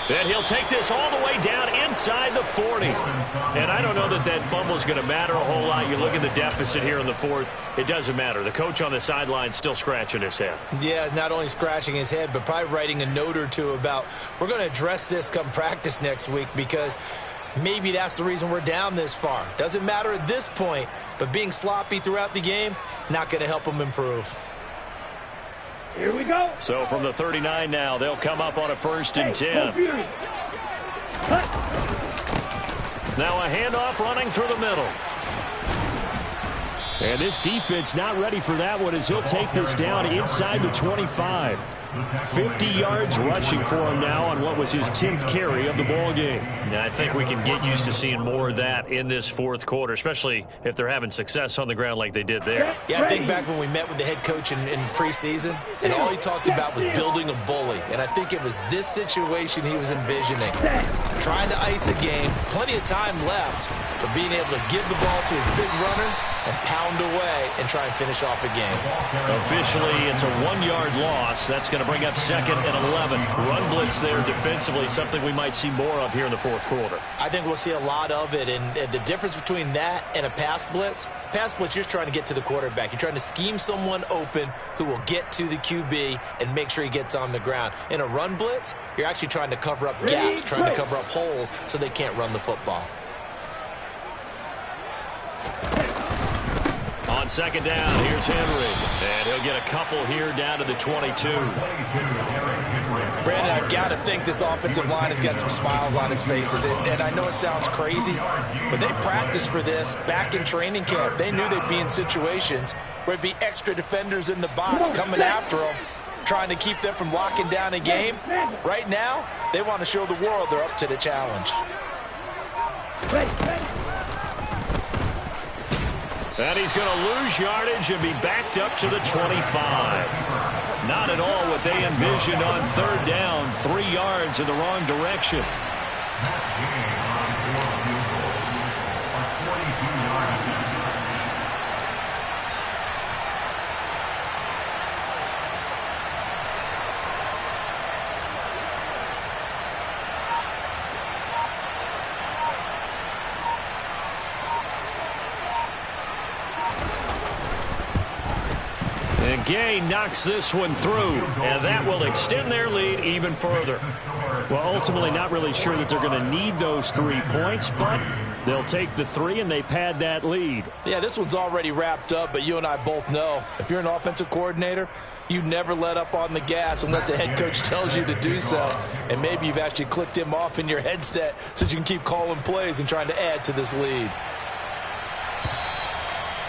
And he'll take this all the way down inside the 40. And I don't know that that fumble is going to matter a whole lot. You look at the deficit here in the 4th. It doesn't matter. The coach on the sideline still scratching his head. Yeah, not only scratching his head, but probably writing a note or two about, we're going to address this come practice next week, because maybe that's the reason we're down this far. Doesn't matter at this point, but being sloppy throughout the game, not going to help them improve. Here we go. So from the 39 now, they'll come up on a 1st and 10. Now a handoff running through the middle. And this defense not ready for that one as he'll take this down inside the 25. 50 yards rushing for him now on what was his 10th carry of the ball game. Now, I think we can get used to seeing more of that in this 4th quarter, especially if they're having success on the ground like they did there. Yeah, I think back when we met with the head coach in preseason, and all he talked about was building a bully. And I think it was this situation he was envisioning. Trying to ice a game, plenty of time left, but being able to give the ball to his big runner and pound away and try and finish off a game. Officially, it's a 1-yard loss. That's going to bring up 2nd and 11. Run blitz there defensively, something we might see more of here in the 4th quarter. I think we'll see a lot of it, and the difference between that and a pass blitz, you're just trying to get to the quarterback. You're trying to scheme someone open who will get to the QB and make sure he gets on the ground. In a run blitz, you're actually trying to cover up gaps, trying to cover up holes so they can't run the football. On 2nd down, here's Henry. And he'll get a couple here down to the 22. Brandon, I've got to think this offensive line has got some smiles on its faces. And I know it sounds crazy, but they practiced for this back in training camp. They knew they'd be in situations where it'd be extra defenders in the box coming after them, trying to keep them from locking down a game. Right now, they want to show the world they're up to the challenge. And he's going to lose yardage and be backed up to the 25. Not at all what they envisioned on third down. 3 yards in the wrong direction. Gay knocks this one through, and that will extend their lead even further. Well, ultimately not really sure that they're going to need those 3 points, but they'll take the 3 and they pad that lead. Yeah, this one's already wrapped up, but you and I both know if you're an offensive coordinator, you never let up on the gas unless the head coach tells you to do so. And maybe you've actually clicked him off in your headset so you can keep calling plays and trying to add to this lead.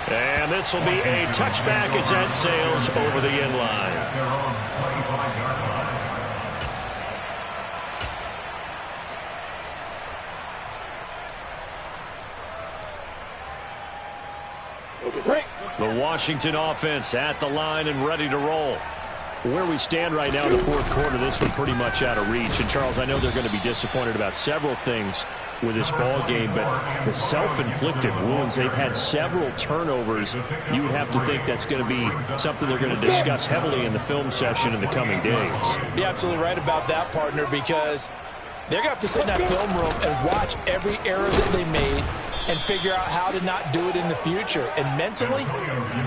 And this will be a touchback as that sails over the end line. The Washington offense at the line and ready to roll. Where we stand right now in the fourth quarter, this one pretty much out of reach. And, Charles, I know they're going to be disappointed about several things with this ball game, but the self-inflicted wounds, they've had several turnovers. You would have to think that's going to be something they're going to discuss heavily in the film session in the coming days. You're absolutely right about that, partner, because they're going to have to sit in that film room and watch every error that they made and figure out how to not do it in the future. And mentally,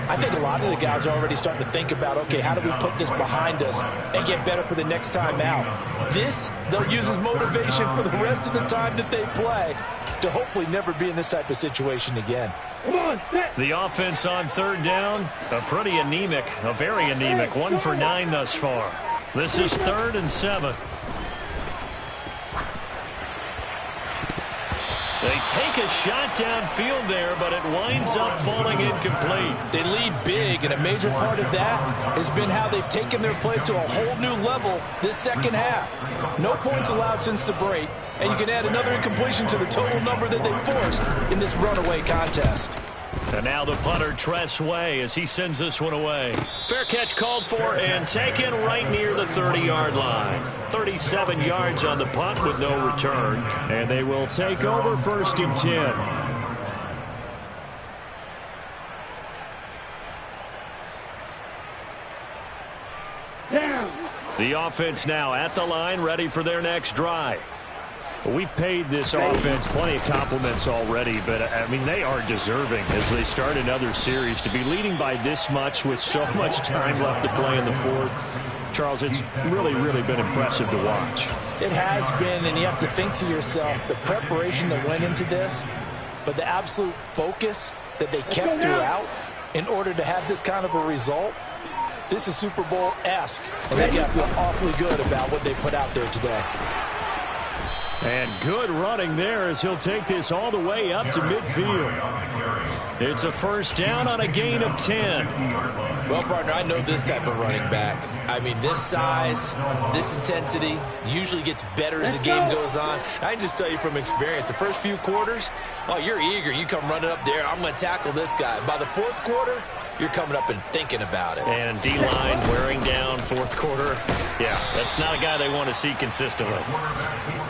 I think a lot of the guys are already starting to think about, okay, how do we put this behind us and get better for the next time out? This, they'll use as motivation for the rest of the time that they play to hopefully never be in this type of situation again. The offense on third down, a pretty anemic, a very anemic, 1 for 9 thus far. This is 3rd and 7. They take a shot downfield there, but it winds up falling incomplete. They lead big, and a major part of that has been how they've taken their play to a whole new level this second half. No points allowed since the break, and you can add another incompletion to the total number that they forced in this runaway contest. And now the punter, Tress Way, as he sends this one away. Fair catch called for and taken right near the 30-yard line. 37 yards on the punt with no return. And they will take over 1st and 10. The offense now at the line, ready for their next drive. We've paid this offense plenty of compliments already, but, I mean, they are deserving as they start another series. To be leading by this much with so much time left to play in the fourth, Charles, it's really, really been impressive to watch. It has been, and you have to think to yourself, the preparation that went into this, but the absolute focus that they kept throughout in order to have this kind of a result. This is Super Bowl-esque, and they got to feel awfully good about what they put out there today. And good running there as he'll take this all the way up to midfield. It's a 1st down on a gain of 10. Well, partner, I know this type of running back. I mean, this size, this intensity usually gets better as the game goes on. I can just tell you from experience, the first few quarters, oh, you're eager. You come running up there, I'm going to tackle this guy. By the 4th quarter, you're coming up and thinking about it. And D-line wearing down 4th quarter. Yeah, that's not a guy they want to see consistently.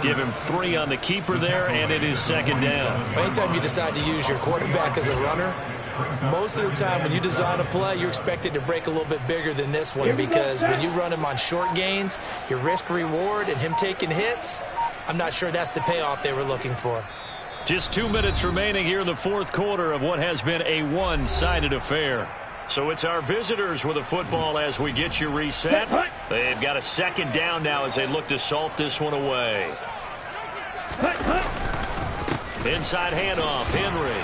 Give him 3 on the keeper there, and it is 2nd down. Anytime you decide to use your quarterback as a runner, most of the time when you design a play, you're expected to break a little bit bigger than this one, because when you run him on short gains, your risk-reward and him taking hits, I'm not sure that's the payoff they were looking for. Just 2 minutes remaining here in the 4th quarter of what has been a one-sided affair. So it's our visitors with a football as we get you reset. They've got a 2nd down now as they look to salt this one away. Inside handoff, Henry.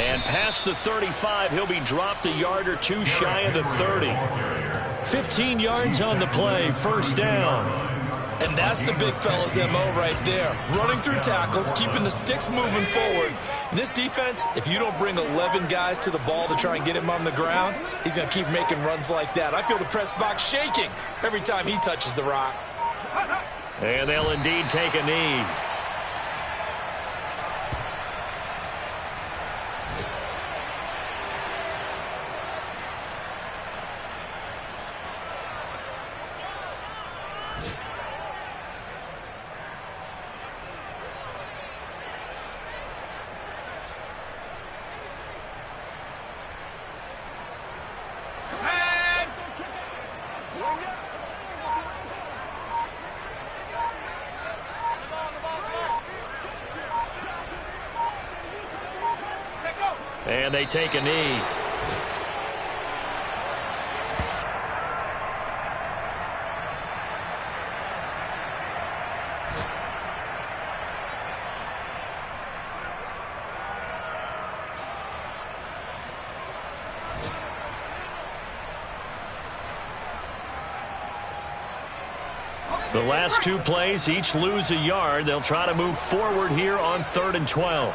And past the 35, he'll be dropped a yard or 2 shy of the 30. 15 yards on the play, 1st down. And that's the big fella's MO right there. Running through tackles, keeping the sticks moving forward. In this defense, if you don't bring 11 guys to the ball to try and get him on the ground, he's going to keep making runs like that. I feel the press box shaking every time he touches the rock. And they'll indeed take a knee. And they take a knee. The last two plays, each lose a yard. They'll try to move forward here on 3rd and 12.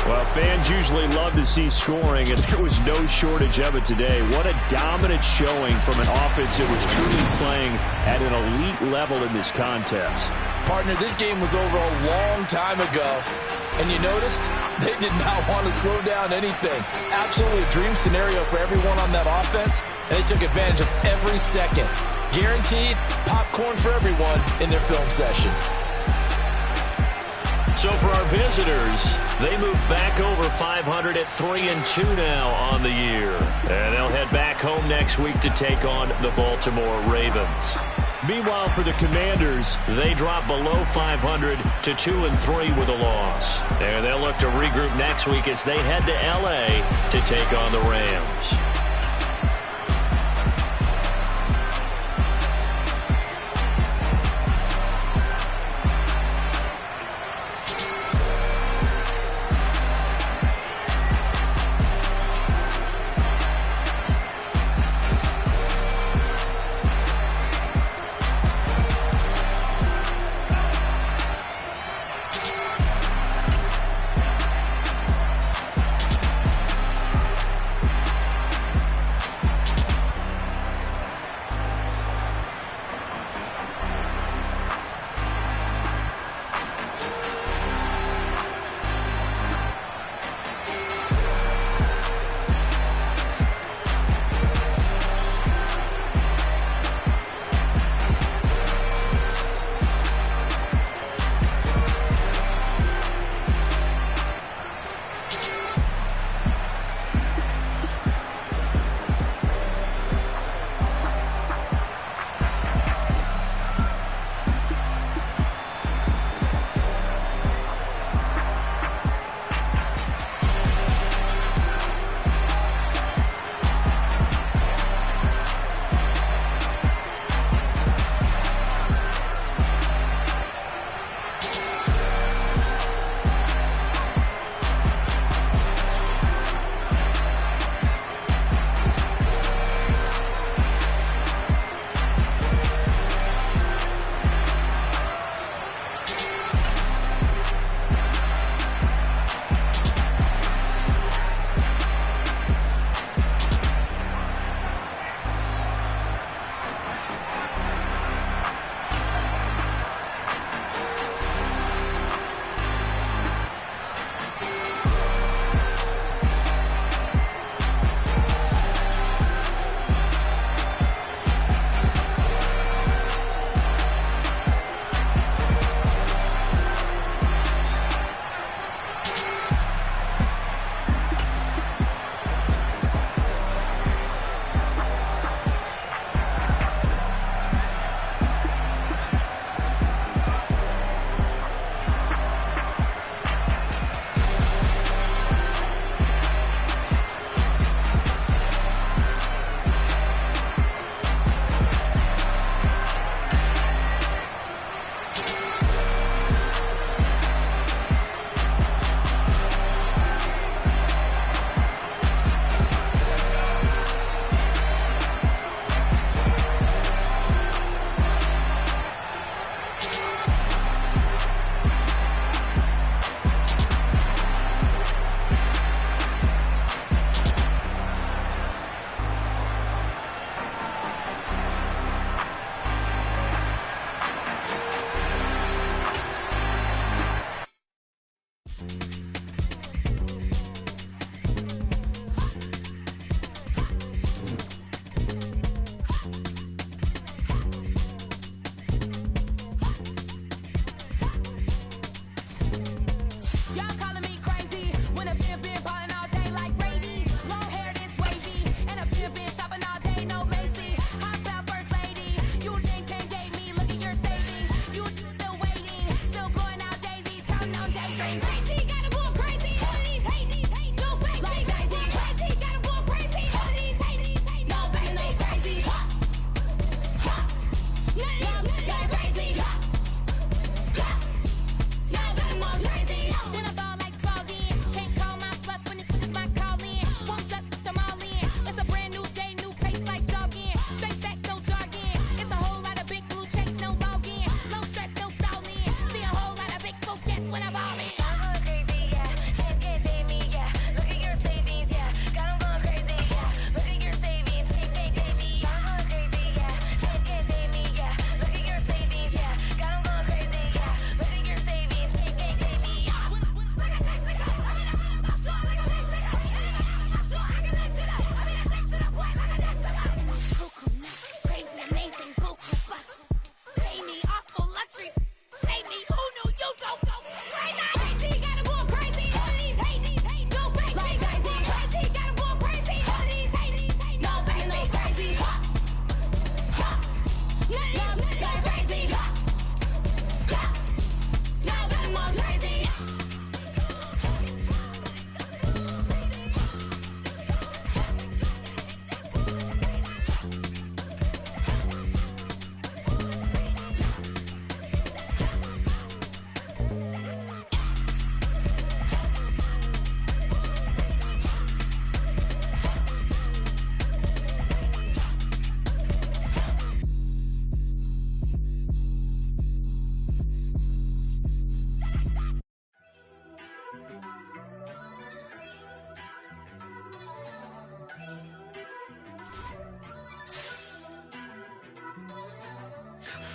Well, fans usually love to see scoring, and there was no shortage of it today. What a dominant showing from an offense that was truly playing at an elite level in this contest. Partner, this game was over a long time ago. And you noticed they did not want to slow down anything. Absolutely a dream scenario for everyone on that offense, and they took advantage of every second. Guaranteed popcorn for everyone in their film session. So for our visitors, they move back over 500 at 3-2 now on the year. And they'll head back home next week to take on the Baltimore Ravens. Meanwhile, for the Commanders, they drop below 500 to 2-3 with a loss. And they'll look to regroup next week as they head to L.A. to take on the Rams.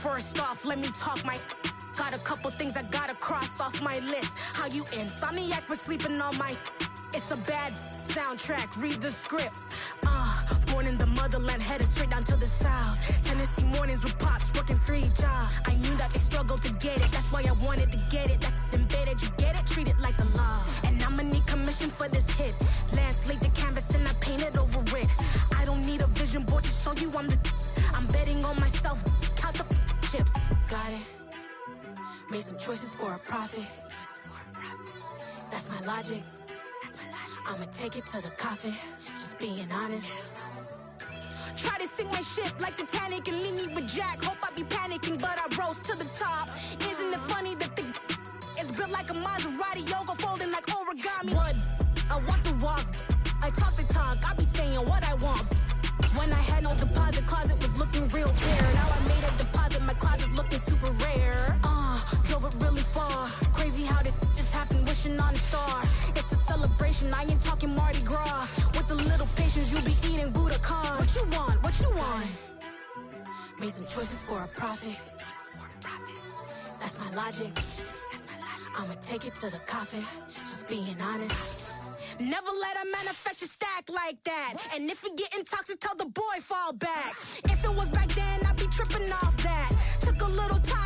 First off, let me talk my. Got a couple things I gotta cross off my list. How you insomniac for sleeping on my. It's a bad soundtrack, read the script. Born in the motherland, headed straight down to the south. Tennessee mornings with pops, working 3 jobs. I knew that they struggled to get it, that's why I wanted to get it. That embedded, you get it, treat it like the law. And I'ma need commission for this hit. Lance laid the canvas and I painted over it. I don't need a vision board to show you I'm betting on myself, count the chips. Got it. Made some choices for a profit. That's my logic. I'ma take it to the coffin, just being honest. Try to sink my ship like Titanic and leave me with Jack. Hope I be panicking, but I rose to the top. Isn't it funny that the is built like a Maserati, yoga folding like origami? What? I walk the walk, I talk the talk, I be saying what I want. When I had no deposit, closet was looking real bare. Now I made a deposit, my closet's looking super rare. Drove it really far. Crazy how did just happen, wishing on a star. It's a celebration, I ain't talking Mardi Gras. With a little patience, you'll be eating Budokan. What you want? What you want? Made some choices for a profit. That's my logic. I'ma take it to the coffin, just being honest. Never let a manufacture stack like that. And if it getting toxic, tell the boy fall back. If it was back then, I'd be tripping off that. Took a little time.